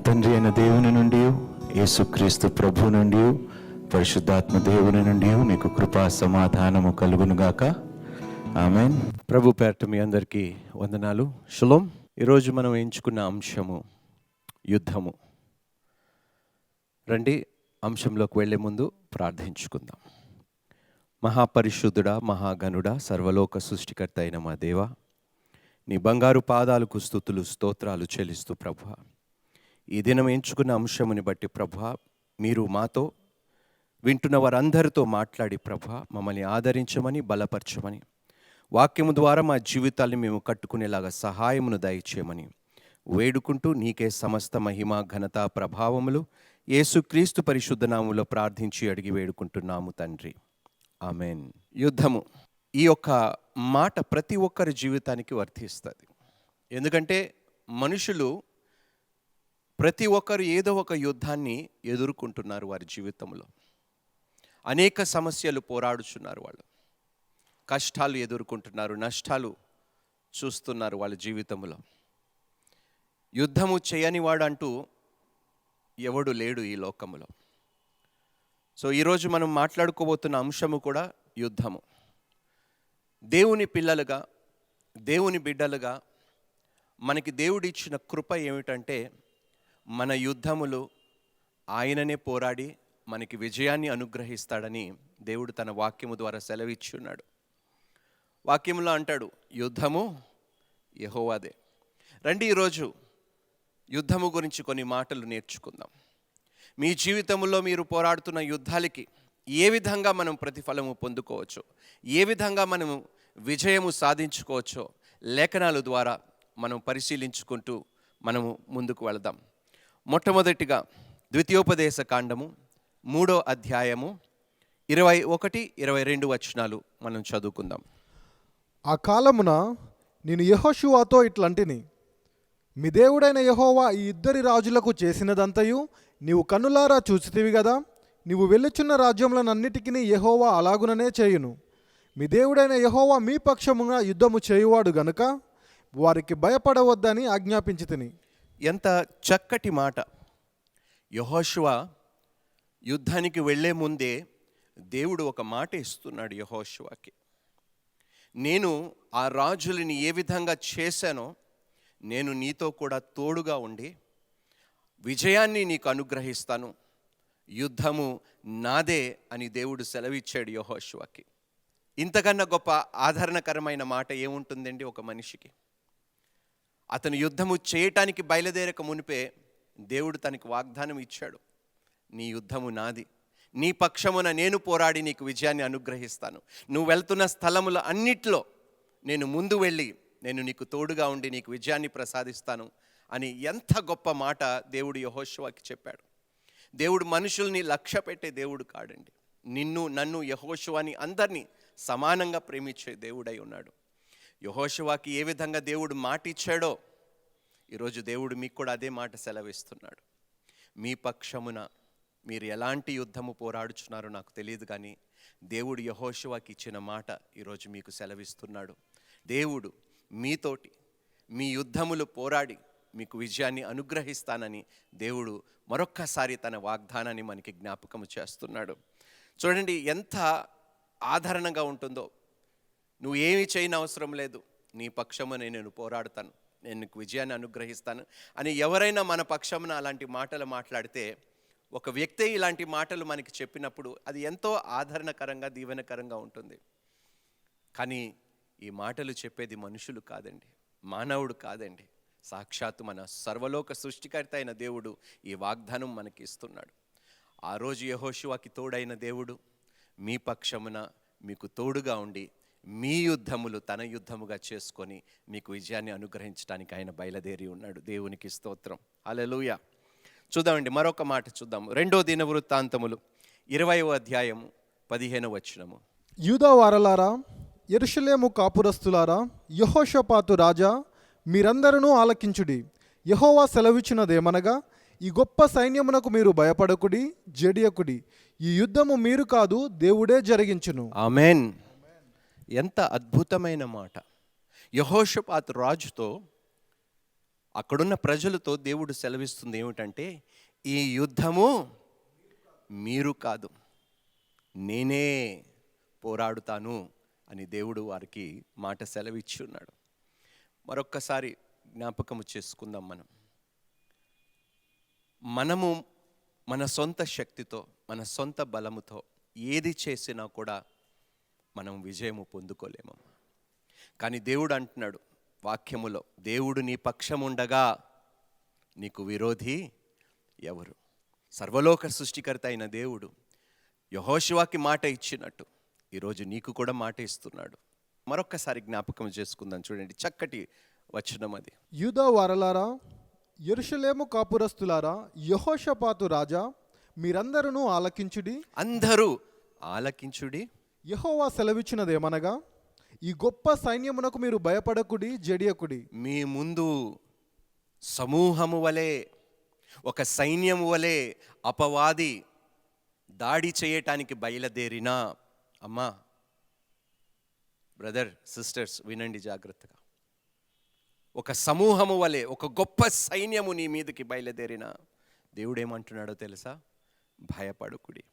తండ్రి అయిన దేవుని నుండి, యేసుక్రీస్తు ప్రభు నుండి, పరిశుద్ధాత్మ దేవుని నుండి మీకు కృపా సమాధానము కలుగునుగాక. ఆమేన్. ప్రభు పేరట మీ అందరికీ వందనాలు. షలోం. ఈరోజు మనం ఎంచుకున్న అంశము యుద్ధము. రండి, అంశంలోకి వెళ్ళే ముందు ప్రార్థించుకుందాం. మహాపరిశుద్ధుడా, మహాగణుడా, సర్వలోక సృష్టికర్త అయిన మా దేవ, నీ బంగారు పాదాలకు స్తుతులు స్తోత్రాలు చెల్లిస్తూ ప్రభువా, ఈ దినం ఎంచుకున్న అంశముని బట్టి ప్రభువా, మీరు మాతో వింటున్న వారందరితో మాట్లాడి ప్రభువా మమ్మల్ని ఆదరించమని, బలపరచమని, వాక్యము ద్వారా మా జీవితాన్ని మేము కట్టుకునేలాగా సహాయమును దయచేయమని వేడుకుంటూ నీకే సమస్త మహిమ ఘనత ప్రభావములు యేసుక్రీస్తు పరిశుద్ధ నామములో ప్రార్థించి అడిగి వేడుకుంటున్నాము తండ్రి. ఆమెన్. యుద్ధము, ఈ యొక్క మాట ప్రతి ఒక్కరి జీవితానికి వర్తిస్తుంది. ఎందుకంటే మనుషులు ప్రతి ఒక్కరు ఏదో ఒక యుద్ధాన్ని ఎదుర్కొంటున్నారు వారి జీవితంలో. అనేక సమస్యలు పోరాడుచున్నారు, వాళ్ళు కష్టాలు ఎదుర్కొంటున్నారు, నష్టాలు చూస్తున్నారు వాళ్ళ జీవితంలో. యుద్ధము చేయని వాడు అంటూ ఎవడు లేడు ఈ లోకములో. సో ఈరోజు మనం మాట్లాడుకోబోతున్న అంశము కూడా యుద్ధము. దేవుని పిల్లలుగా, దేవుని బిడ్డలుగా మనకి దేవుడిచ్చిన కృప ఏమిటంటే, మన యుద్ధములు ఆయననే పోరాడి మనకి విజయాన్ని అనుగ్రహిస్తాడని దేవుడు తన వాక్యము ద్వారా సెలవిచ్చి ఉన్నాడు. వాక్యములో అంటాడు, యుద్ధము యెహోవాదే. రండి, ఈరోజు యుద్ధము గురించి కొన్ని మాటలు నేర్చుకుందాం. మీ జీవితంలో మీరు పోరాడుతున్న యుద్ధాలకి ఏ విధంగా మనం ప్రతిఫలము పొందుకోవచ్చో, ఏ విధంగా మనము విజయము సాధించుకోవచ్చో లేఖనాల ద్వారా మనం పరిశీలించుకుంటూ మనము ముందుకు వెళదాం. మొట్టమొదటిగా ద్వితీయోపదేశ కాండము 3వ అధ్యాయము 21-22 వచనాలు మనం చదువుకుందాం. ఆ కాలమున నేను యెహోషువతో ఇట్లంటిని, మీ దేవుడైన యెహోవా ఈ ఇద్దరి రాజులకు చేసినదంతయు నీవు కన్నులారా చూసితివి గదా. నీవు వెళ్ళుచున్న రాజ్యములనన్నిటికీ యెహోవా అలాగుననే చేయును. మీ దేవుడైన యెహోవా మీ పక్షముగా యుద్ధము చేయువాడు గనుక వారికి భయపడవద్దని ఆజ్ఞాపించి తిని. ఎంత చక్కటి మాట. యెహోషువ యుద్ధానికి వెళ్ళే ముందే దేవుడు ఒక మాట ఇస్తున్నాడు యెహోషువకి. నేను ఆ రాజులని ఏ విధంగా చేశానో నేను నీతో కూడా తోడుగా ఉండి విజయాన్ని నీకు అనుగ్రహిస్తాను, యుద్ధము నాదే అని దేవుడు సెలవిచ్చాడు యెహోషువకి. ఇంతకన్నా గొప్ప ఆదరణకరమైన మాట ఏముంటుందండి ఒక మనిషికి? అతను యుద్ధము చేయటానికి బయలుదేరక మునిపే దేవుడు తనకి వాగ్దానం ఇచ్చాడు, నీ యుద్ధము నాది, నీ పక్షమున నేను పోరాడి నీకు విజయాన్ని అనుగ్రహిస్తాను, నువ్వు వెళ్తున్న స్థలముల అన్నిట్లో నేను ముందు వెళ్ళి నేను నీకు తోడుగా ఉండి నీకు విజయాన్ని ప్రసాదిస్తాను అని ఎంత గొప్ప మాట దేవుడు యెహోషువకి చెప్పాడు. దేవుడు మనుషుల్ని లక్ష్య పెట్టే దేవుడు కాడండి. నిన్ను, నన్ను, యెహోషువని అందరినీ సమానంగా ప్రేమించే దేవుడై ఉన్నాడు. యెహోషువకి ఏ విధంగా దేవుడు మాట ఇచ్చాడో ఈరోజు దేవుడు మీకు కూడా అదే మాట సెలవిస్తున్నాడు. మీ పక్షమున మీరు ఎలాంటి యుద్ధము పోరాడుచున్నారో నాకు తెలియదు, కానీ దేవుడు యెహోషువకి ఇచ్చిన మాట ఈరోజు మీకు సెలవిస్తున్నాడు. దేవుడు మీతోటి మీ యుద్ధములు పోరాడి మీకు విజయాన్ని అనుగ్రహిస్తానని దేవుడు మరొక్కసారి తన వాగ్దానాన్ని మనకి జ్ఞాపకం చేస్తున్నాడు. చూడండి ఎంత ఆదరణగా ఉంటుందో. నువ్వు ఏమి చేయని అవసరం లేదు, నీ పక్షమున నేను పోరాడుతాను, నేను నీకు విజయాన్ని అనుగ్రహిస్తాను అని ఎవరైనా మన పక్షమున అలాంటి మాటలు మాట్లాడితే, ఒక వ్యక్తి ఇలాంటి మాటలు మనకి చెప్పినప్పుడు అది ఎంతో ఆదరణకరంగా, దీవెనకరంగా ఉంటుంది. కానీ ఈ మాటలు చెప్పేది మనుషులు కాదండి, మానవుడు కాదండి, సాక్షాత్తు మన సర్వలోక సృష్టికర్త అయిన దేవుడు ఈ వాగ్దానం మనకి ఇస్తున్నాడు. ఆ రోజు యెహోషువకి తోడైన దేవుడు మీ పక్షమున మీకు తోడుగా ఉండి మీ యుద్ధములు తన యుద్ధముగా చేసుకొని మీకు విజయాన్ని అనుగ్రహించడానికి ఆయన బయలుదేరి ఉన్నాడు. దేవునికి స్తోత్రం. హల్లెలూయా. చూద్దామండి, మరొక మాట చూద్దాం. 2వ దినవృత్తాంతములు 20వ అధ్యాయము 15వ వచనము. యూదా వారలారా, యెరూషలేము కాపురస్తులారా, యెహోషాపాతు రాజా, మీరందరూ ఆలకించుడి. యెహోవా సెలవిచ్చినదేమనగా, ఈ గొప్ప సైన్యమునకు మీరు భయపడకుడి, జడియకుడి. ఈ యుద్ధము మీరు కాదు, దేవుడే జరిగించును. ఆమేన్. ఎంత అద్భుతమైన మాట. యెహోషాపాతు రాజుతో అక్కడున్న ప్రజలతో దేవుడు సెలవిస్తుంది ఏమిటంటే, ఈ యుద్ధము మీరు కాదు, నేనే పోరాడుతాను అని దేవుడు వారికి మాట సెలవిచ్చి ఉన్నాడు. మరొక్కసారి జ్ఞాపకము చేసుకుందాం. మనము మన సొంత శక్తితో, మన సొంత బలముతో ఏది చేసినా కూడా మనం విజయము పొందుకోలేము. కానీ దేవుడు అంటున్నాడు వాక్యములో, దేవుడు నీ పక్షముండగా నీకు విరోధి ఎవరు? సర్వలోక సృష్టికర్త అయిన దేవుడు యెహోషువకి మాట ఇచ్చినట్టు ఈరోజు నీకు కూడా మాట ఇస్తున్నాడు. మరొక్కసారి జ్ఞాపకం చేసుకుందాం. చూడండి, చక్కటి వచనం అది. యూదా వారలారా, యెరూషలేము కాపురస్తులారా, యెహోషాపాతు రాజా, మీరందరూ ఆలకించుడి. అందరూ ఆలకించుడి. యెహోవా సెలవిచ్చినదేమనగా, ఈ గొప్ప సైన్యమునకు మీరు భయపడకుడి, జడియకుడి. మీ ముందు సమూహము వలె, ఒక సైన్యము వలె అపవాది దాడి చేయటానికి బయలుదేరినా, అమ్మా బ్రదర్ సిస్టర్స్ వినండి జాగ్రత్తగా, ఒక సమూహము వలె, ఒక గొప్ప సైన్యము నీ మీదకి బయలుదేరినా దేవుడు ఏమంటున్నాడో తెలుసా? భయపడకుడి,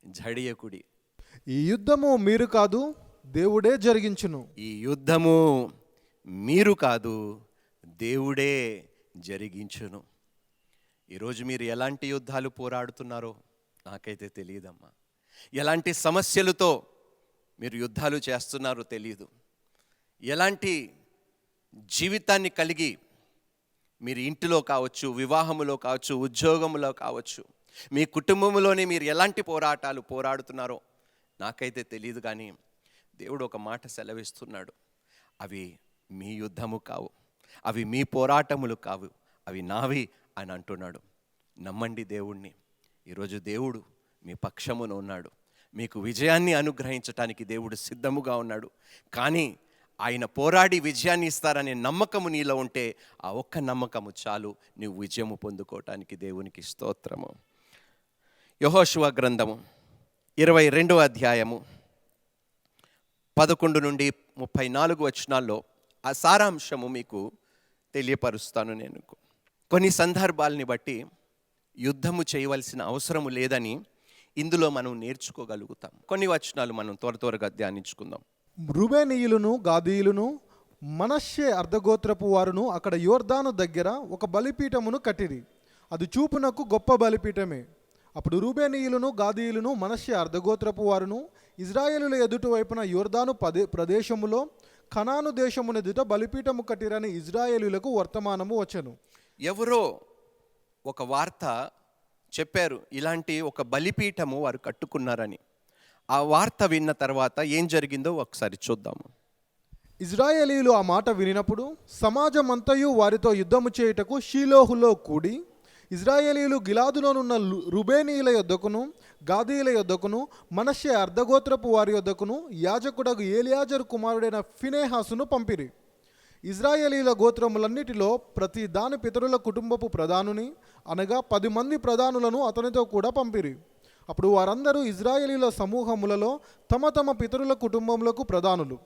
జడియకుడి. ఈ యుద్ధము మీరు కాదు, దేవుడే జరిగించును. ఈ యుద్ధము మీరు కాదు, దేవుడే జరిగించును. ఈరోజు మీరు ఎలాంటి యుద్ధాలు పోరాడుతున్నారో నాకైతే తెలియదమ్మా. ఎలాంటి సమస్యలతో మీరు యుద్ధాలు చేస్తున్నారో తెలియదు. ఎలాంటి జీవితాన్ని కలిగి మీరు ఇంటిలో కావచ్చు, వివాహములో కావచ్చు, ఉద్యోగంలో కావచ్చు, మీ కుటుంబంలోనే మీరు ఎలాంటి పోరాటాలు పోరాడుతున్నారో నాకైతే తెలియదు. కానీ దేవుడు ఒక మాట సెలవిస్తున్నాడు, అవి మీ యుద్ధము కావు, అవి మీ పోరాటములు కావు, అవి నావి అని అంటున్నాడు. నమ్మండి దేవుణ్ణి. ఈరోజు దేవుడు మీ పక్షమున ఉన్నాడు. మీకు విజయాన్ని అనుగ్రహించటానికి దేవుడు సిద్ధముగా ఉన్నాడు. కానీ ఆయన పోరాడి విజయాన్ని ఇస్తారనే నమ్మకము నీలో ఉంటే, ఆ ఒక్క నమ్మకము చాలు నువ్వు విజయము పొందుకోవటానికి. దేవునికి స్తోత్రము. యెహోషువ గ్రంథము 22వ అధ్యాయము 11 నుండి 34 వచనాల్లో ఆ సారాంశము మీకు తెలియపరుస్తాను. నేను కొన్ని సందర్భాలని బట్టి యుద్ధము చేయవలసిన అవసరము లేదని ఇందులో మనం నేర్చుకోగలుగుతాం. కొన్ని వచనాలు మనం త్వరగా ధ్యానించుకుందాం. రూబేనీయులను, గాదీయులను, మనష్షే అర్ధగోత్రపు వారును అక్కడ యోర్దాను దగ్గర ఒక బలిపీఠమును కట్టిరి. అది చూపునకు గొప్ప బలిపీఠమే. అప్పుడు రూబేనీయులను, గాదీయులను, మనష్షే అర్ధగోత్రపు వారును ఇజ్రాయేలుల ఎదుటి వైపున యోర్దాను ప్రదేశములో కనాను దేశమునెదుట బలిపీఠము కట్టిరని ఇజ్రాయేలులకు వర్తమానము వచ్చెను. ఎవరో ఒక వార్త చెప్పారు, ఇలాంటి ఒక బలిపీఠము వారు కట్టుకున్నారని. ఆ వార్త విన్న తర్వాత ఏం జరిగిందో ఒకసారి చూద్దాము. ఇజ్రాయేలీలు ఆ మాట వినినప్పుడు సమాజమంతయు వారితో యుద్ధము చేయుటకు షీలోహులో కూడి, ఇజ్రాయేలీలు గిలాదులోనున్న రుబేనీయుల యొద్దకును, గాదీయుల యొద్దకును, మనష్షే అర్ధగోత్రపు వారి యొద్దకును యాజకుడగు ఏలియాజరు కుమారుడైన ఫినెహాసును పంపిరి. ఇజ్రాయేలీల గోత్రములన్నిటిలో ప్రతి దాని పితరుల కుటుంబపు ప్రధానుని, అనగా 10 మంది ప్రధానులను అతనితో కూడా పంపిరి. అప్పుడు వారందరూ ఇజ్రాయేలీల సమూహములలో తమ తమ పితరుల కుటుంబములకు ప్రధానులు.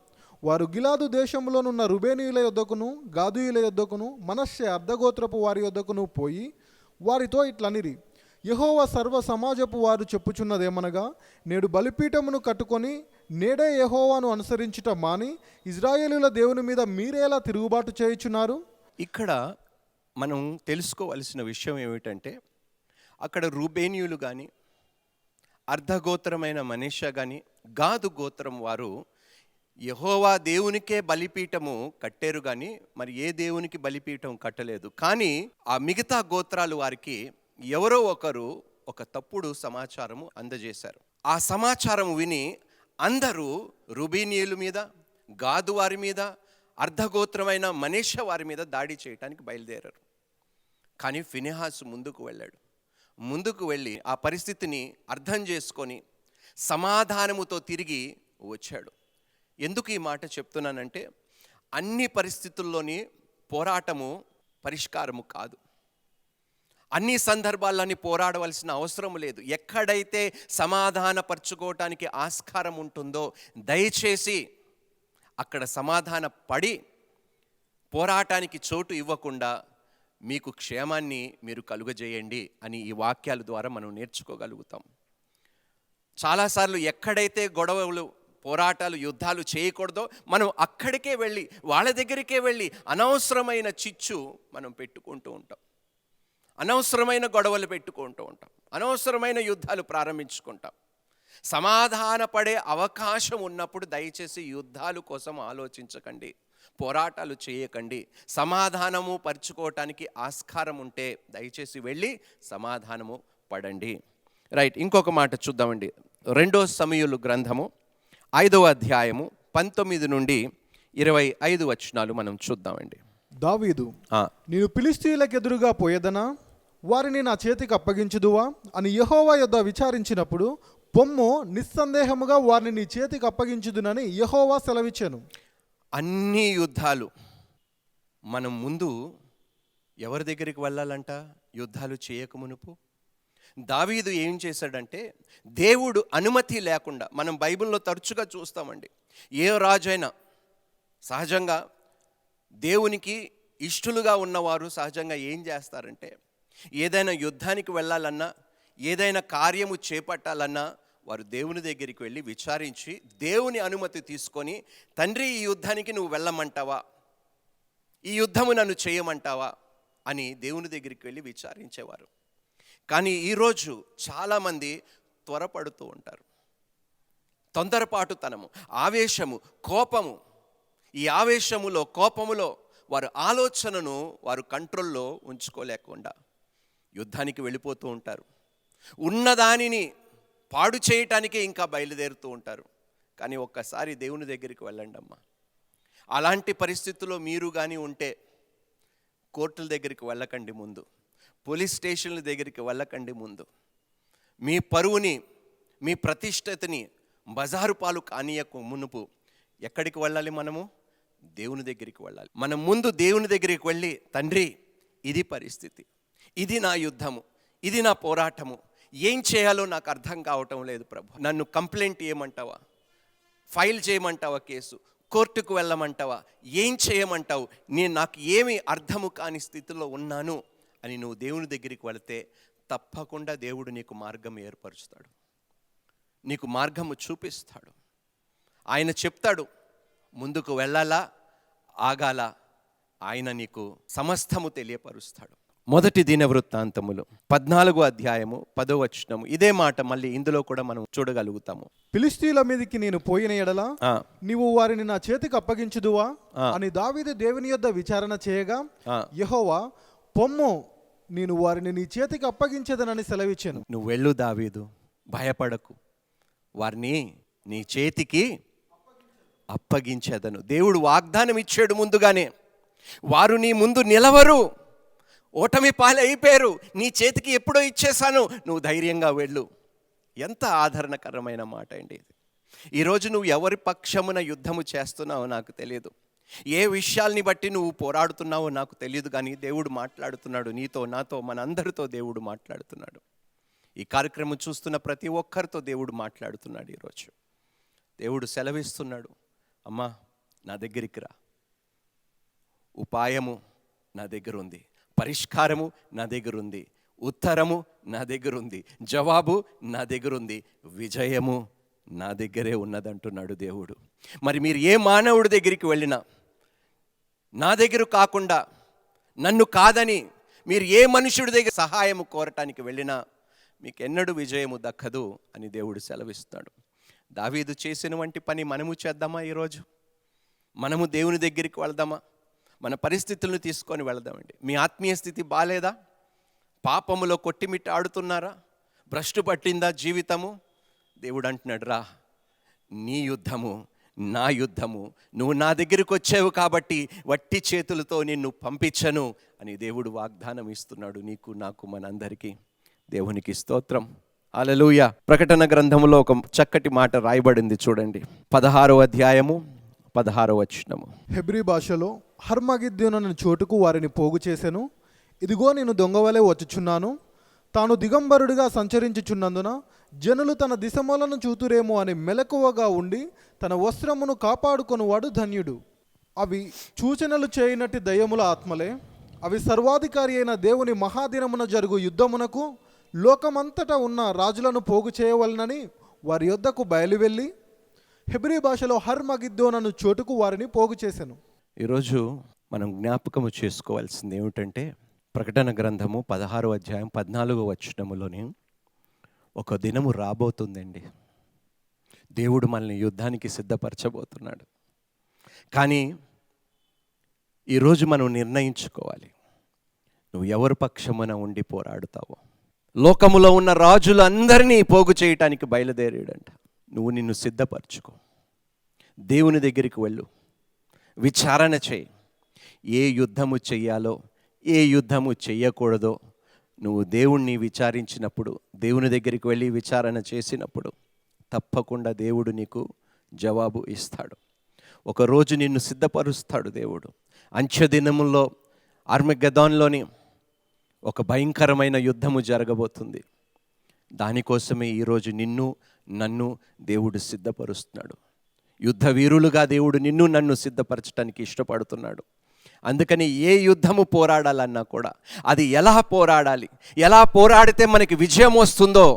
వారు గిలాదు దేశంలోనున్న రుబేనీయుల యొద్దకును, గాదీయుల యొద్దకును, మనష్షే అర్ధగోత్రపు వారి యొద్దకును పోయి వారితో ఇట్లనిరి, యెహోవా సర్వ సమాజపు వారు చెప్పుచున్నదేమనగా, నేడు బలిపీఠమును కట్టుకొని నేడే యెహోవాను అనుసరించుట మాని ఇజ్రాయేలుల దేవుని మీద మీరేలా తిరుగుబాటు చేయుచున్నారు? ఇక్కడ మనం తెలుసుకోవలసిన విషయం ఏమిటంటే, అక్కడ రూబేనీయులు కానీ, అర్ధగోత్రమైన మనష్షే కానీ, గాదు గోత్రం వారు యెహోవా దేవునికే బలిపీఠము కట్టారు, కానీ మరి ఏ దేవునికి బలిపీఠం కట్టలేదు. కానీ ఆ మిగతా గోత్రాలు వారికి ఎవరో ఒకరు ఒక తప్పుడు సమాచారము అందజేశారు. ఆ సమాచారం విని అందరూ రూబేనీయుల మీద, గాదు వారి మీద, అర్ధగోత్రమైన మనష్షే వారి మీద దాడి చేయడానికి బయలుదేరారు. కానీ ఫినెహాసు ముందుకు వెళ్ళి ఆ పరిస్థితిని అర్థం చేసుకొని సమాధానముతో తిరిగి వచ్చాడు. ఎందుకు ఈ మాట చెప్తున్నానంటే, అన్ని పరిస్థితుల్లోని పోరాటము పరిష్కారము కాదు. అన్ని సందర్భాల్లోని పోరాడవలసిన అవసరం లేదు. ఎక్కడైతే సమాధానపరచుకోవటానికి ఆస్కారం ఉంటుందో దయచేసి అక్కడ సమాధాన పడి పోరాటానికి చోటు ఇవ్వకుండా మీకు క్షేమాన్ని మీరు కలుగజేయండి అని ఈ వాక్యాల ద్వారా మనం నేర్చుకోగలుగుతాం. చాలాసార్లు ఎక్కడైతే గొడవలు, పోరాటాలు, యుద్ధాలు చేయకూడదో మనం అక్కడికే వెళ్ళి, వాళ్ళ దగ్గరికే వెళ్ళి అనవసరమైన చిచ్చు మనం పెట్టుకుంటూ ఉంటాం. అనవసరమైన గొడవలు పెట్టుకుంటూ ఉంటాం. అనవసరమైన యుద్ధాలు ప్రారంభించుకుంటాం. సమాధానపడే అవకాశం ఉన్నప్పుడు దయచేసి యుద్ధాల కోసం ఆలోచించకండి, పోరాటాలు చేయకండి. సమాధానము పరుచుకోవటానికి ఆస్కారం ఉంటే దయచేసి వెళ్ళి సమాధానము పడండి. రైట్, ఇంకొక మాట చూద్దామండి. 2 సమూయేలు గ్రంథము 5వ అధ్యాయము 19 నుండి 25 వచనాలు మనం చూద్దామండి. దావీదు, నేను ఫిలిష్తీయులకు ఎదురుగా పోయేదనా, వారిని నా చేతికి అప్పగించుదువా అని యెహోవా యొద్ద విచారించినప్పుడు, పొమ్ము, నిస్సందేహముగా వారిని నీ చేతికి అప్పగించుదునని యెహోవా సెలవిచ్చెను. అన్ని యుద్ధాలు మనం ముందు ఎవరి దగ్గరికి వెళ్ళాలంట? యుద్ధాలు చేయకమునుపు దావీదు ఏం చేశాడంటే, దేవుడు అనుమతి లేకుండా, మనం బైబిల్లో తరచుగా చూస్తామండి, ఏ రాజైనా సహజంగా దేవునికి ఇష్టలుగా ఉన్నవారు సహజంగా ఏం చేస్తారంటే, ఏదైనా యుద్ధానికి వెళ్ళాలన్నా, ఏదైనా కార్యము చేపట్టాలన్నా వారు దేవుని దగ్గరికి వెళ్ళి విచారించి దేవుని అనుమతి తీసుకొని, తండ్రి ఈ యుద్ధానికి నువ్వు వెళ్ళమంటావా, ఈ యుద్ధము నన్ను చేయమంటావా అని దేవుని దగ్గరికి వెళ్ళి విచారించేవారు. కానీ ఈరోజు చాలామంది త్వరపడుతూ ఉంటారు. తొందరపాటుతనము, ఆవేశము, కోపము, ఈ ఆవేశములో, కోపములో వారు ఆలోచనను వారు కంట్రోల్లో ఉంచుకోలేకుండా యుద్ధానికి వెళ్ళిపోతూ ఉంటారు. ఉన్నదానిని పాడు చేయటానికే ఇంకా బయలుదేరుతూ ఉంటారు. కానీ ఒక్కసారి దేవుని దగ్గరికి వెళ్ళండి అమ్మా. అలాంటి పరిస్థితుల్లో మీరు కానీ ఉంటే కోర్టుల దగ్గరికి వెళ్ళకండి ముందు, పోలీస్ స్టేషన్ల దగ్గరికి వెళ్ళకండి ముందు. మీ పరువుని, మీ ప్రతిష్టతని బజారు పాలు కానీయకు మునుపు ఎక్కడికి వెళ్ళాలి? మనము దేవుని దగ్గరికి వెళ్ళాలి. మనం ముందు దేవుని దగ్గరికి వెళ్ళి, తండ్రి ఇది పరిస్థితి, ఇది నా యుద్ధము, ఇది నా పోరాటము, ఏం చేయాలో నాకు అర్థం కావటం లేదు ప్రభు. నన్ను కంప్లైంట్ చేయమంటావా, ఫైల్ చేయమంటావా కేసు, కోర్టుకు వెళ్ళమంటావా, ఏం చేయమంటావు, నాకు ఏమీ అర్థము కాని స్థితిలో ఉన్నాను అని నువ్వు దేవుని దగ్గరికి వెళితే తప్పకుండా దేవుడు నీకు మార్గం ఏర్పరుస్తాడు, నీకు మార్గము చూపిస్తాడు. ఆయన చెప్తాడు ముందుకు వెళ్ళాలా, ఆగాలా, ఆయన నీకు సమస్తము తెలియపరుస్తాడు. 1 దినవృత్తాంతములు 14వ అధ్యాయము 10వ వచనము ఇదే మాట మళ్ళీ ఇందులో కూడా మనం చూడగలుగుతాము. ఫిలిష్తీయుల మీదకి నేను పోయిన ఎడల నీవు వారిని నా చేతికి అప్పగించుదువా అని దావీదు దేవుని యొద్ద విచారణ చేయగా, యెహోవా, పొమ్ము, నేను వారిని నీ చేతికి అప్పగించేదనని సెలవిచ్చాను. నువ్వు వెళ్ళు దావీదు, భయపడకు, వారిని నీ చేతికి అప్పగించేదను. దేవుడు వాగ్దానం ఇచ్చాడు ముందుగానే. వారు నీ ముందు నిలవరు, ఓటమి పాలైపోయారు, నీ చేతికి ఎప్పుడో ఇచ్చేశాను, నువ్వు ధైర్యంగా వెళ్ళు. ఎంత ఆదరణకరమైన మాట అండి ఇది. ఈరోజు నువ్వు ఎవరి పక్షమున యుద్ధము చేస్తున్నావో నాకు తెలియదు, ఏ విషయాల్ని బట్టి నువ్వు పోరాడుతున్నావో నాకు తెలియదు, కానీ దేవుడు మాట్లాడుతున్నాడు నీతో, నాతో, మనందరితో దేవుడు మాట్లాడుతున్నాడు. ఈ కార్యక్రమం చూస్తున్న ప్రతి ఒక్కరితో దేవుడు మాట్లాడుతున్నాడు. ఈరోజు దేవుడు సెలవిస్తున్నాడు, అమ్మా నా దగ్గరికి రా, ఉపాయము నా దగ్గర ఉంది, పరిష్కారము నా దగ్గర ఉంది, ఉత్తరము నా దగ్గర ఉంది, జవాబు నా దగ్గర ఉంది, విజయము నా దగ్గరే ఉన్నదంటున్నాడు దేవుడు. మరి మీరు ఏ మానవుడి దగ్గరికి వెళ్ళినా, నా దగ్గర కాకుండా, నన్ను కాదని మీరు ఏ మనుషుడి దగ్గర సహాయము కోరటానికి వెళ్ళినా మీకు ఎన్నడూ విజయము దక్కదు అని దేవుడు సెలవిస్తాడు. దావీదు చేసిన వంటి పని మనము చేద్దామా? ఈరోజు మనము దేవుని దగ్గరికి వెళ్దామా? మన పరిస్థితులను తీసుకొని వెళదామండి. మీ ఆత్మీయ స్థితి బాలేదా? పాపములో కొట్టిమిట్టి ఆడుతున్నారా? భ్రష్టు పట్టిందా జీవితము? దేవుడు అంటున్నాడు, రా, నీ యుద్ధము నా యుద్ధము, నువ్వు నా దగ్గరికి వచ్చావు కాబట్టి వట్టి చేతులతో నిన్ను పంపించను అని దేవుడు వాగ్దానం ఇస్తున్నాడు నీకు, నాకు, మనందరికీ. దేవునికి స్తోత్రం. హల్లెలూయా. ప్రకటన గ్రంథములో ఒక చక్కటి మాట రాయబడింది చూడండి, 16వ అధ్యాయము 16వ వచనము. హెబ్రీ భాషలో, హర్మగిద్దోను చోటుకు వారిని పోగు చేసెను. ఇదిగో నేను దొంగవలే వచ్చుచున్నాను. తాను దిగంబరుడిగా సంచరించుచున్నందున జనులు తన దిశమూలను చూతురేమో అని మెలకువగా ఉండి తన వస్త్రమును కాపాడుకొనువాడు ధన్యుడు. అవి సూచనలు చేయనట్టి దయ్యముల ఆత్మలే. అవి సర్వాధికారి అయిన దేవుని మహాదినమున జరుగు యుద్ధమునకు లోకమంతటా ఉన్న రాజులను పోగు చేయవలనని వారి యొద్దకు బయలువెళ్ళి హెబ్రీ భాషలో హర్మగిద్దోన్ అను చోటుకు వారిని పోగు చేసెను. ఈరోజు మనం జ్ఞాపకము చేసుకోవాల్సింది ఏమిటంటే, ప్రకటన గ్రంథము 16వ అధ్యాయం 14వ వచనములోని ఒక దినము రాబోతుందండి. దేవుడు మనల్ని యుద్ధానికి సిద్ధపరచబోతున్నాడు. కానీ ఈరోజు మనం నిర్ణయించుకోవాలి, నువ్వు ఎవరి పక్షమున ఉండి పోరాడుతావో. లోకములో ఉన్న రాజులందరినీ పోగు చేయటానికి బయలుదేరాడంట. నువ్వు నిన్ను సిద్ధపరచుకో, దేవుని దగ్గరికి వెళ్ళు, విచారణ చేయి. ఏ యుద్ధము చెయ్యాలో ఏ యుద్ధము చెయ్యకూడదో నువ్వు దేవుణ్ణి విచారించినప్పుడు, దేవుని దగ్గరికి వెళ్ళి విచారణ చేసినప్పుడు తప్పకుండా దేవుడు నీకు జవాబు ఇస్తాడు. ఒకరోజు నిన్ను సిద్ధపరుస్తాడు దేవుడు. అంత్యదినముల్లో అర్మగెద్దోన్లోని ఒక భయంకరమైన యుద్ధము జరగబోతుంది. దానికోసమే ఈరోజు నిన్ను నన్ను దేవుడు సిద్ధపరుస్తున్నాడు. యుద్ధ వీరులుగా దేవుడు నిన్ను నన్ను సిద్ధపరచడానికి ఇష్టపడుతున్నాడు. అందుకని ఏ యుద్ధము పోరాడాలన్నా కూడా అది ఎలా పోరాడాలి, ఎలా పోరాడితే మనకి విజయం వస్తుందో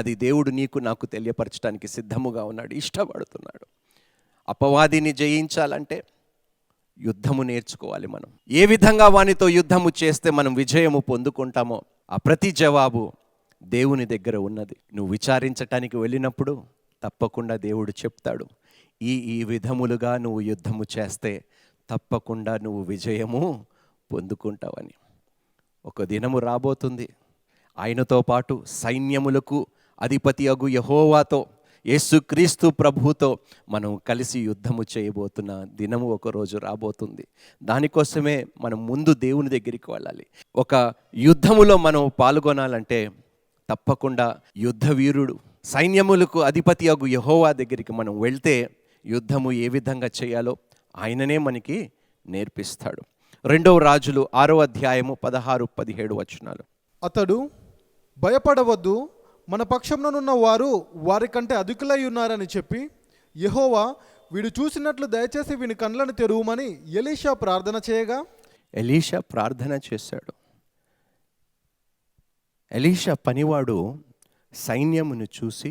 అది దేవుడు నీకు నాకు తెలియపరచడానికి సిద్ధముగా ఉన్నాడు, ఇష్టపడుతున్నాడు. అపవాదిని జయించాలంటే యుద్ధము నేర్చుకోవాలి. మనం ఏ విధంగా వానితో యుద్ధము చేస్తే మనం విజయము పొందుకుంటామో ఆ ప్రతి జవాబు దేవుని దగ్గర ఉన్నది. నువ్వు విచారించటానికి వెళ్ళినప్పుడు తప్పకుండా దేవుడు చెప్తాడు, ఈ విధములుగా నువ్వు యుద్ధము చేస్తే తప్పకుండా నువ్వు విజయము పొందుకుంటావని. ఒక దినము రాబోతుంది, ఆయనతో పాటు సైన్యములకు అధిపతి అగు యెహోవాతో, యేసుక్రీస్తు ప్రభువుతో మనం కలిసి యుద్ధము చేయబోతున్న దినము ఒకరోజు రాబోతుంది. దానికోసమే మనం ముందు దేవుని దగ్గరికి వెళ్ళాలి. ఒక యుద్ధములో మనం పాల్గొనాలంటే తప్పకుండా యుద్ధ వీరుడు, సైన్యములకు అధిపతి అగు యెహోవా దగ్గరికి మనం వెళ్తే యుద్ధము ఏ విధంగా చేయాలో ఆయననే మనకి నేర్పిస్తాడు. 2వ రాజులు 6వ అధ్యాయము 16-17 వచనాలు. అతడు, భయపడవద్దు, మన పక్షంలోనున్న వారు వారికంటే అధికులై ఉన్నారని చెప్పి, యెహోవా వీడు చూసినట్లు దయచేసి వీని కండ్లను తెరువుమని ఎలీషా ప్రార్థన చేయగా, ఎలీషా ప్రార్థన చేశాడు. ఎలీషా పనివాడు సైన్యమును చూసి,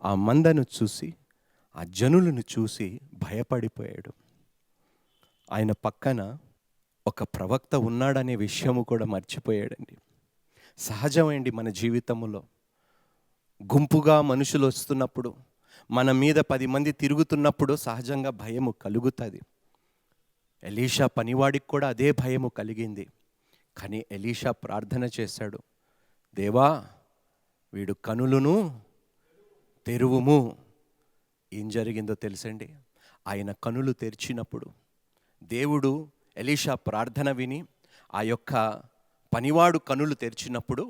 ఆ మందను చూసి, ఆ జనులను చూసి భయపడిపోయాడు. ఆయన పక్కన ఒక ప్రవక్త ఉన్నాడనే విషయము కూడా మర్చిపోయాడండి. సహజమండి మన జీవితంలో గుంపుగా మనుషులు వస్తున్నప్పుడు, మన మీద 10 మంది తిరుగుతున్నప్పుడు సహజంగా భయము కలుగుతుంది. ఎలీషా పనివాడికి కూడా అదే భయము కలిగింది. కానీ ఎలీషా ప్రార్థన చేశాడు, దేవా వీడు కనులను తెరువుము. ఏం జరిగిందో తెలుసండి, ఆయన కనులు తెరిచినప్పుడు దేవుడు ఎలీషా ప్రార్థన విని ఆ యొక్క పనివాడు కనులు తెరిచినప్పుడు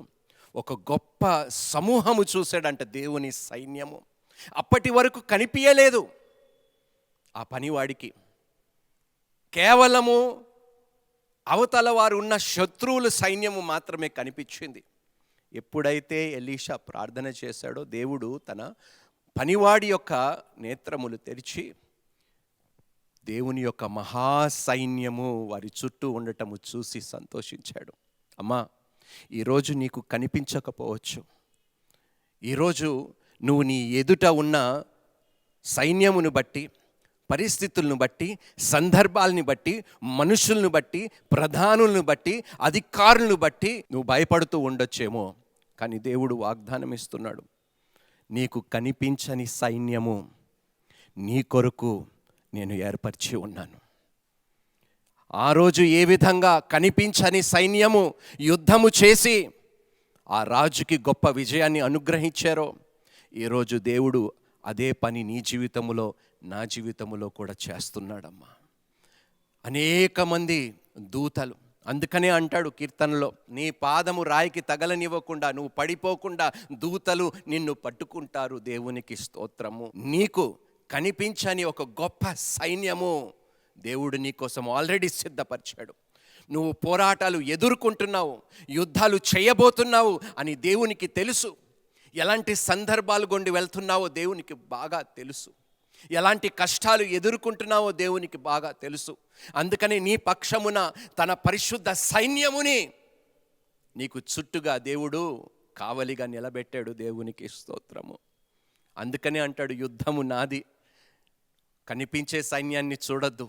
ఒక గొప్ప సమూహము చూశాడంట, దేవుని సైన్యము. అప్పటి వరకు కనిపించలేదు ఆ పనివాడికి. కేవలము అవతల వారు ఉన్న శత్రువుల సైన్యము మాత్రమే కనిపించింది. ఎప్పుడైతే ఎలీషా ప్రార్థన చేశాడో దేవుడు తన పనివాడి యొక్క నేత్రములు తెరిచి దేవుని యొక్క మహాసైన్యము వారి చుట్టూ ఉండటము చూసి సంతోషించాడు. అమ్మా, ఈరోజు నీకు కనిపించకపోవచ్చు. ఈరోజు నువ్వు నీ ఎదుట ఉన్న సైన్యమును బట్టి, పరిస్థితులను బట్టి, సందర్భాలను బట్టి, మనుషులను బట్టి, ప్రధానులను బట్టి, అధికారులను బట్టి నువ్వు భయపడుతూ ఉండొచ్చేమో. కానీ దేవుడు వాగ్దానం ఇస్తున్నాడు, నీకు కనిపించని సైన్యము నీ కొరకు నేను ఏర్పరిచి ఉన్నాను. ఆ రోజు ఏ విధంగా కనిపించని సైన్యము యుద్ధము చేసి ఆ రాజుకి గొప్ప విజయాన్ని అనుగ్రహించారో, ఈరోజు దేవుడు అదే పని నీ జీవితంలో, నా జీవితంలో కూడా చేస్తున్నాడమ్మా. అనేక మంది దూతలు, అందుకనే అంటాడు కీర్తనలో, నీ పాదము రాయికి తగలనివ్వకుండా, నువ్వు పడిపోకుండా దూతలు నిన్ను పట్టుకుంటారు. దేవునికి స్తోత్రము. నీకు కనిపించని ఒక గొప్ప సైన్యము దేవుడు నీ కోసం ఆల్రెడీ సిద్ధపరిచాడు. నువ్వు పోరాటాలు ఎదుర్కొంటున్నావు, యుద్ధాలు చేయబోతున్నావు అని దేవునికి తెలుసు. ఎలాంటి సందర్భాలు గుండి వెళ్తున్నావో దేవునికి బాగా తెలుసు. ఎలాంటి కష్టాలు ఎదుర్కొంటున్నావో దేవునికి బాగా తెలుసు. అందుకని నీ పక్షమున తన పరిశుద్ధ సైన్యముని నీకు చుట్టుగా దేవుడు కావలిగా నిలబెట్టాడు. దేవునికి స్తోత్రము. అందుకని అంటాడు, యుద్ధము నాది, కనిపించే సైన్యాన్ని చూడొద్దు,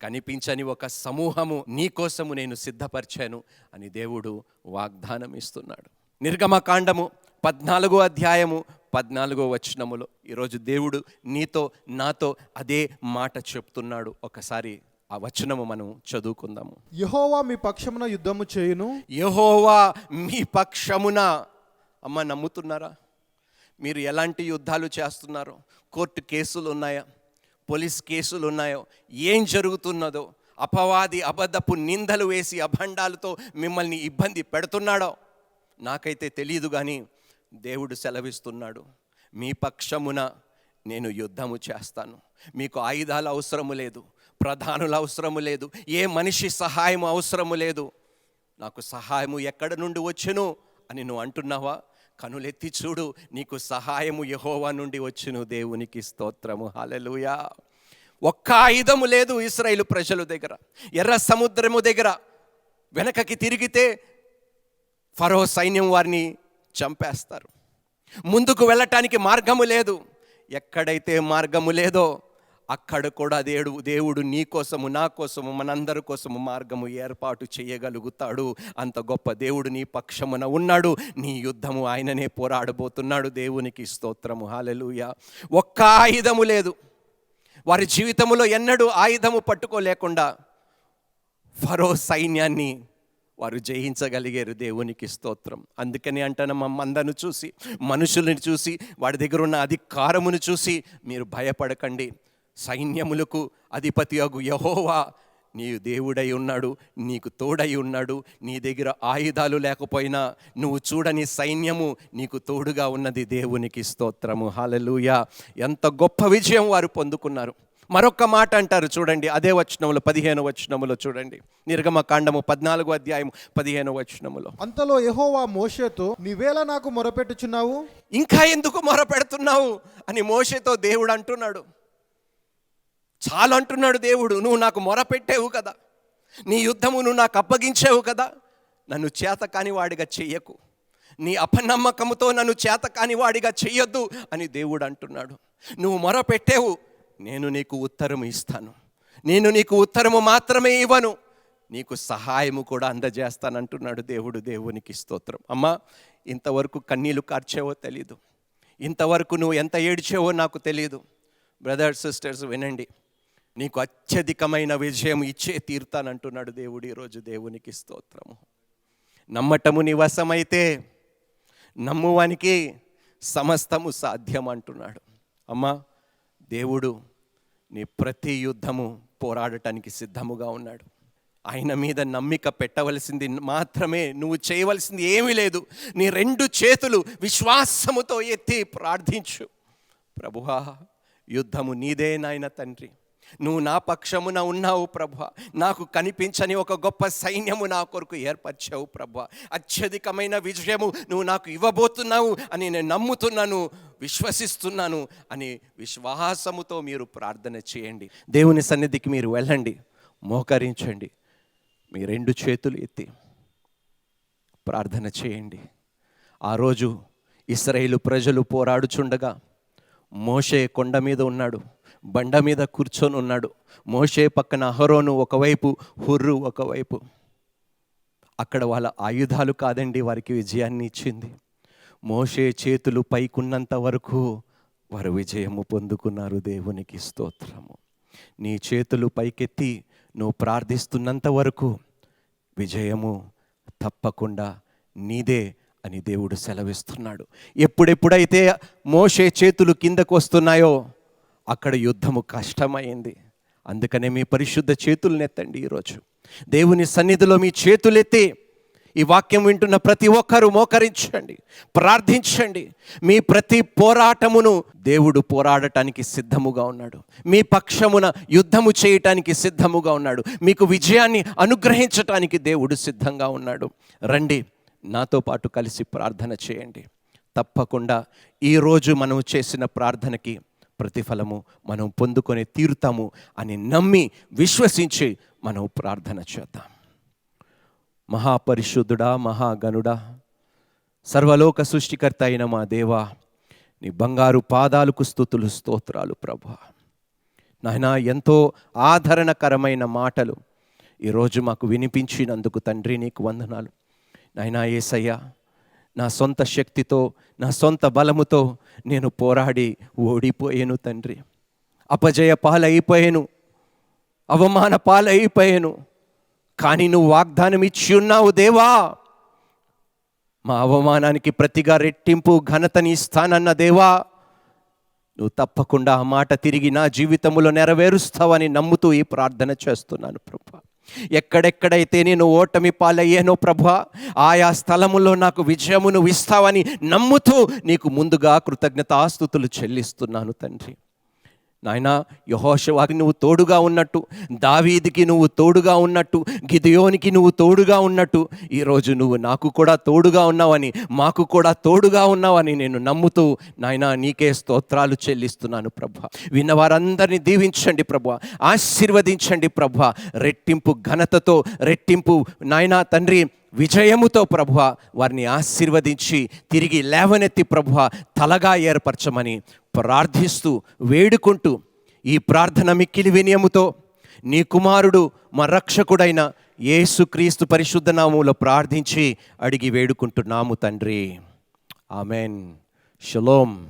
కనిపించని ఒక సమూహము నీ కోసము నేను సిద్ధపరిచాను అని దేవుడు వాగ్దానం ఇస్తున్నాడు. నిర్గమకాండము 14వ అధ్యాయము 14వ వచనములో ఈరోజు దేవుడు నీతో నాతో అదే మాట చెప్తున్నాడు. ఒకసారి ఆ వచనము మనం చదువుకుందాము. యెహోవా మీ పక్షమున యుద్ధము చేయును. యెహోవా మీ పక్షమున. అమ్మ, నమ్ముతున్నారా? మీరు ఎలాంటి యుద్ధాలు చేస్తున్నారో, కోర్టు కేసులు ఉన్నాయా, పోలీస్ కేసులు ఉన్నాయో, ఏం జరుగుతున్నదో, అపవాది అబద్ధపు నిందలు వేసి అభండాలతో మిమ్మల్ని ఇబ్బంది పెడుతున్నాడో నాకైతే తెలియదు, కానీ దేవుడు సెలవిస్తున్నాడు, మీ పక్షమున నేను యుద్ధము చేస్తాను. మీకు ఆయుధాలు అవసరము లేదు, ప్రధానుల అవసరము లేదు, ఏ మనిషి సహాయం అవసరము లేదు. నాకు సహాయము ఎక్కడ నుండి వచ్చును అని నువ్వు అంటున్నావా? కనులెత్తి చూడు, నీకు సహాయము యెహోవా నుండి వచ్చును. దేవునికి స్తోత్రము. హల్లెలూయా. ఒక్క ఆయుధము లేదు ఇశ్రాయేలు ప్రజల దగ్గర. ఎర్ర సముద్రము దగ్గర వెనకకి తిరిగితే ఫరో సైన్యం వారిని చంపేస్తారు. ముందుకు వెళ్ళటానికి మార్గము లేదు. ఎక్కడైతే మార్గము లేదో అక్కడ కూడా దేవుడు నీ కోసము, నా కోసము, మనందరి కోసము మార్గము ఏర్పాటు చేయగలుగుతాడు. అంత గొప్ప దేవుడు నీ పక్షమున ఉన్నాడు. నీ యుద్ధము ఆయననే పోరాడబోతున్నాడు. దేవునికి స్తోత్రము. హల్లెలూయా. ఒక్క ఆయుధము లేదు. వారి జీవితంలో ఎన్నడూ ఆయుధము పట్టుకోలేకుండా ఫరో సైన్యాన్ని వారు జయించగలిగారు. దేవునికి స్తోత్రం. అందుకని అంటాను, మా మందను చూసి, మనుషులను చూసి, వాడి దగ్గర ఉన్న అధికారమును చూసి మీరు భయపడకండి. సైన్యములకు అధిపతి అగు యెహోవా నీ దేవుడై ఉన్నాడు, నీకు తోడై ఉన్నాడు. నీ దగ్గర ఆయుధాలు లేకపోయినా నువ్వు చూడని సైన్యము నీకు తోడుగా ఉన్నది. దేవునికి స్తోత్రము. హల్లెలూయా. ఎంత గొప్ప విజయం వారు పొందుకున్నారు. మరొక మాట అంటారు చూడండి, అదే వచనములో 15వ వచనములో చూడండి. నిర్గమకాండము 14వ అధ్యాయం 15వ వచనములో, అంతలో యెహోవా మోషేతో, నీవేళ నాకు మొరపెట్టుచున్నావు? ఇంకా ఎందుకు మొరపెడుతున్నావు అని మోషేతో దేవుడు అంటున్నాడు. చాలు అంటున్నాడు దేవుడు. నువ్వు నాకు మొరపెట్టావు కదా, నీ యుద్ధము నువ్వు నాకు అప్పగించావు కదా, నన్ను చేతకాని వాడిగా చెయ్యకు, నీ అపనమ్మకముతో నన్ను చేతకాని వాడిగా చెయ్యొద్దు అని దేవుడు అంటున్నాడు. నువ్వు మొరపెట్టావు, నేను నీకు ఉత్తరము ఇస్తాను. నేను నీకు ఉత్తరము మాత్రమే ఇవ్వను, నీకు సహాయము కూడా అందజేస్తానంటున్నాడు దేవుడు. దేవునికి స్తోత్రం. అమ్మా, ఇంతవరకు కన్నీళ్లు కార్చావో తెలీదు, ఇంతవరకు నువ్వు ఎంత ఏడ్చావో నాకు తెలియదు. బ్రదర్స్, సిస్టర్స్, వినండి, నీకు అత్యధికమైన విజయం ఇచ్చే తీరుతానంటున్నాడు దేవుడు ఈరోజు. దేవునికి స్తోత్రము. నమ్మటము నీ వశమైతే నమ్మువానికి సమస్తము సాధ్యం అంటున్నాడు. అమ్మా, దేవుడు నీ ప్రతి యుద్ధము పోరాడటానికి సిద్ధముగా ఉన్నాడు. ఆయన మీద నమ్మిక పెట్టవలసింది మాత్రమే, నువ్వు చేయవలసింది ఏమీ లేదు. నీ 2 చేతులు విశ్వాసముతో ఎత్తి ప్రార్థించు. ప్రభువా, యుద్ధము నీదే నాయన తండ్రి, నువ్వు నా పక్షమున ఉన్నావు ప్రభువా, నాకు కనిపించని ఒక గొప్ప సైన్యము నా కొరకు ఏర్పరిచావు ప్రభువా, అత్యధికమైన విజయము నువ్వు నాకు ఇవ్వబోతున్నావు అని నేను నమ్ముతున్నాను, విశ్వసిస్తున్నాను అని విశ్వాసముతో మీరు ప్రార్థన చేయండి. దేవుని సన్నిధికి మీరు వెళ్ళండి, మోకరించండి, మీ 2 చేతులు ఎత్తి ప్రార్థన చేయండి. ఆ రోజు ఇశ్రాయేలు ప్రజలు పోరాడుచుండగా మోషే కొండ మీద ఉన్నాడు, బండ మీద కూర్చొని ఉన్నాడు. మోషే పక్కన అహరోను ఒకవైపు, హుర్రు ఒకవైపు. అక్కడ వాళ్ళ ఆయుధాలు కాదండి వారికి విజయాన్ని ఇచ్చింది. మోషే చేతులు పైకున్నంత వరకు వారు విజయము పొందుకున్నారు. దేవునికి స్తోత్రము. నీ చేతులు పైకెత్తి నువ్వు ప్రార్థిస్తున్నంత వరకు విజయము తప్పకుండా నీదే అని దేవుడు సెలవిస్తున్నాడు. ఎప్పుడెప్పుడైతే మోషే చేతులు కిందకు వస్తున్నాయో అక్కడ యుద్ధము కష్టమైంది. అందుకనే మీ పరిశుద్ధ చేతులను ఎత్తండి. ఈరోజు దేవుని సన్నిధిలో మీ చేతులెత్తి ఈ వాక్యం వింటున్న ప్రతి ఒక్కరూ మోకరించండి, ప్రార్థించండి. మీ ప్రతి పోరాటమును దేవుడు పోరాడటానికి సిద్ధముగా ఉన్నాడు. మీ పక్షమున యుద్ధము చేయటానికి సిద్ధముగా ఉన్నాడు. మీకు విజయాన్ని అనుగ్రహించటానికి దేవుడు సిద్ధంగా ఉన్నాడు. రండి, నాతో పాటు కలిసి ప్రార్థన చేయండి. తప్పకుండా ఈరోజు మనం చేసిన ప్రార్థనకి ప్రతిఫలము మనం పొందుకొని తీరుతాము అని నమ్మి విశ్వసించి మనం ప్రార్థన చేద్దాం. మహాపరిశుద్ధుడా, మహాగణుడా, సర్వలోక సృష్టికర్త అయిన మా దేవా, నీ బంగారు పాదాలకు స్తుతులు, స్తోత్రాలు ప్రభా. నాయనా, ఎంతో ఆదరణకరమైన మాటలు ఈరోజు మాకు వినిపించినందుకు తండ్రి నీకు వందనాలు. నాయనా యేసయ్యా, నా సొంత శక్తితో, నా సొంత బలముతో నేను పోరాడి ఓడిపోయాను తండ్రి. అపజయ పాలైపోయాను, అవమాన పాలైపోయాను. కానీ నువ్వు వాగ్దానం ఇచ్చి ఉన్నావు దేవా, మా అవమానానికి ప్రతిగా రెట్టింపు ఘనతని ఇస్తానన్న దేవా, నువ్వు తప్పకుండా ఆ మాట తిరిగి నా జీవితంలో నెరవేరుస్తావని నమ్ముతూ ఈ ప్రార్థన చేస్తున్నాను ప్రభా. ఎక్కడెక్కడైతే నేను ఓటమి పాలయ్యానో ప్రభా, ఆయా స్థలములో నాకు విజయమును ఇస్తావని నమ్ముతూ నీకు ముందుగా కృతజ్ఞతాస్తుతులు చెల్లిస్తున్నాను తండ్రి. నాయనా, యెహోషువకి నువ్వు తోడుగా ఉన్నట్టు, దావీదుకి నువ్వు తోడుగా ఉన్నట్టు, గిదెయోనికి నువ్వు తోడుగా ఉన్నట్టు, ఈరోజు నువ్వు నాకు కూడా తోడుగా ఉన్నావని, మాకు కూడా తోడుగా ఉన్నావని నేను నమ్ముతూ నాయనా నీకే స్తోత్రాలు చెల్లిస్తున్నాను ప్రభా. విన్నవారందరినీ దీవించండి ప్రభా, ఆశీర్వదించండి ప్రభా. రెట్టింపు ఘనతతో, రెట్టింపు నాయనా తండ్రి విజయముతో ప్రభువా వారిని ఆశీర్వదించి తిరిగి లేవనెత్తి ప్రభువా తలగా ఏర్పరచమని ప్రార్థిస్తూ వేడుకుంటూ ఈ ప్రార్థన మిక్కిలి వినయముతో నీ కుమారుడు మా రక్షకుడైన యేసుక్రీస్తు పరిశుద్ధ నామములో ప్రార్థించి అడిగి వేడుకుంటున్నాము తండ్రి. ఆమెన్. షలోమ్.